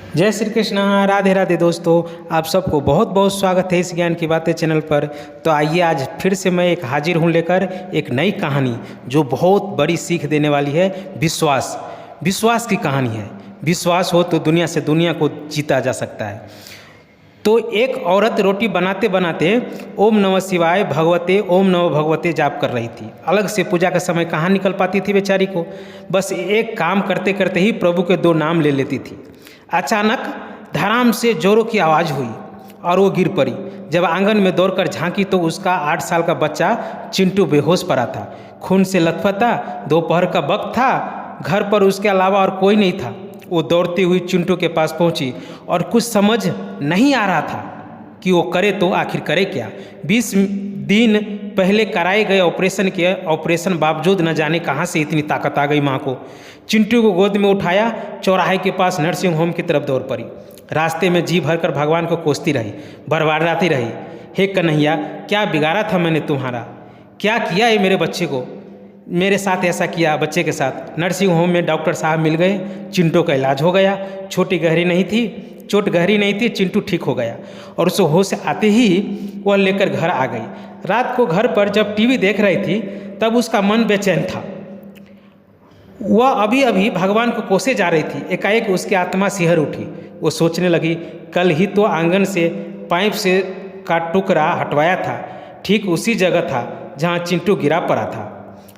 जय श्री कृष्ण। राधे राधे दोस्तों, आप सबको बहुत बहुत स्वागत है इस ज्ञान की बातें चैनल पर। तो आइए आज फिर से मैं एक हाजिर हूँ लेकर एक नई कहानी जो बहुत बड़ी सीख देने वाली है। विश्वास की कहानी है। विश्वास हो तो दुनिया से दुनिया को जीता जा सकता है। तो एक औरत रोटी बनाते बनाते ओम नमः शिवाय भगवते ओम नमः भगवते जाप कर रही थी। अलग से पूजा का समय कहाँ निकल पाती थी बेचारी को। बस एक काम करते करते ही प्रभु के 2 नाम ले लेती थी। अचानक धड़ाम से जोरों की आवाज़ हुई और वो गिर पड़ी। जब आंगन में दौड़कर झांकी तो उसका 8 साल का बच्चा चिंटू बेहोश पड़ा था, खून से लथपथा। दोपहर का वक्त था, घर पर उसके अलावा और कोई नहीं था। वो दौड़ती हुई चिंटू के पास पहुंची और कुछ समझ नहीं आ रहा था कि वो करे तो आखिर करे क्या। 20 दिन पहले कराए गए ऑपरेशन बावजूद न जाने कहाँ से इतनी ताकत आ गई माँ को। चिंटू को गोद में उठाया, चौराहे के पास नर्सिंग होम की तरफ दौड़ पड़ी। रास्ते में जी भरकर भगवान को कोसती रही, बरबाराती रही। हे कन्हैया, क्या बिगाड़ा था मैंने तुम्हारा? क्या किया है मेरे बच्चे को? मेरे साथ ऐसा किया बच्चे के साथ। नर्सिंग होम में डॉक्टर साहब मिल गए, चिंटू का इलाज हो गया। चोट गहरी नहीं थी, चिंटू ठीक हो गया और उसे होश आते ही वह लेकर घर आ गई। रात को घर पर जब टीवी देख रही थी तब उसका मन बेचैन था। वह अभी अभी भगवान को कोसे जा रही थी। एकाएक उसकी आत्मा सिहर उठी। वो सोचने लगी, कल ही तो आंगन से पाइप से का टुकड़ा हटवाया था, ठीक उसी जगह था जहाँ चिंटू गिरा पड़ा था।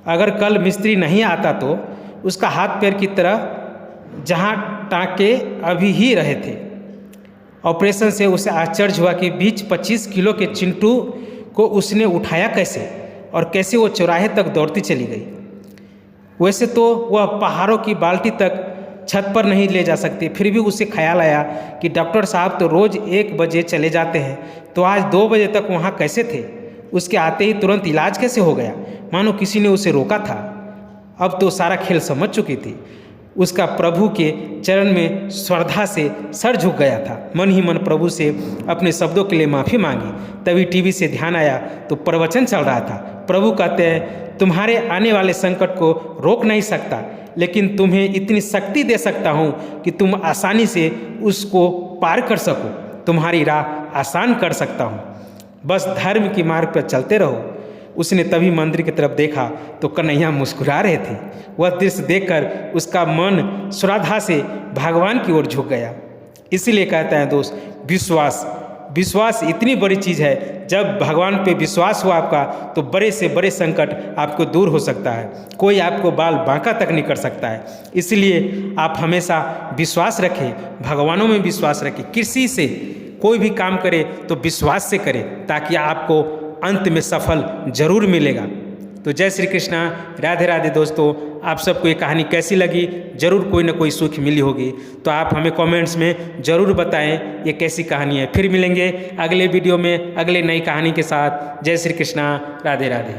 अगर कल मिस्त्री नहीं आता तो उसका हाथ पैर की तरह जहाँ टाँके अभी ही रहे थे। ऑपरेशन से उसे आश्चर्य हुआ कि 20-25 किलो के चिंटू को उसने उठाया कैसे, और कैसे वो चौराहे तक दौड़ती चली गई। वैसे तो वह पहाड़ों की बाल्टी तक छत पर नहीं ले जा सकती, फिर भी उसे ख्याल आया कि डॉक्टर साहब तो रोज़ 1 बजे चले जाते हैं, तो आज 2 बजे तक वहाँ कैसे थे? उसके आते ही तुरंत इलाज कैसे हो गया? मानो किसी ने उसे रोका था। अब तो सारा खेल समझ चुकी थी। उसका प्रभु के चरण में श्रद्धा से सर झुक गया था। मन ही मन प्रभु से अपने शब्दों के लिए माफ़ी मांगी। तभी टीवी से ध्यान आया तो प्रवचन चल रहा था। प्रभु कहते हैं, तुम्हारे आने वाले संकट को रोक नहीं सकता, लेकिन तुम्हें इतनी शक्ति दे सकता हूँ कि तुम आसानी से उसको पार कर सको। तुम्हारी राह आसान कर सकता हूँ, बस धर्म की मार्ग पर चलते रहो। उसने तभी मंदिर की तरफ देखा तो कन्हैया मुस्कुरा रहे थे। वह दृश्य देखकर उसका मन श्रद्धा से भगवान की ओर झुक गया। इसीलिए कहते हैं दोस्त, विश्वास इतनी बड़ी चीज़ है। जब भगवान पे विश्वास हो आपका तो बड़े से बड़े संकट आपको दूर हो सकता है। कोई आपको बाल बांका तक नहीं कर सकता है। इसलिए आप हमेशा विश्वास रखें, भगवानों में विश्वास रखें। किसी से कोई भी काम करे तो विश्वास से करें, ताकि आपको अंत में सफल जरूर मिलेगा। तो जय श्री कृष्णा, राधे राधे दोस्तों। आप सबको ये कहानी कैसी लगी? जरूर कोई ना कोई सुख मिली होगी, तो आप हमें कमेंट्स में ज़रूर बताएं ये कैसी कहानी है। फिर मिलेंगे अगले वीडियो में अगले नई कहानी के साथ। जय श्री कृष्णा, राधे राधे।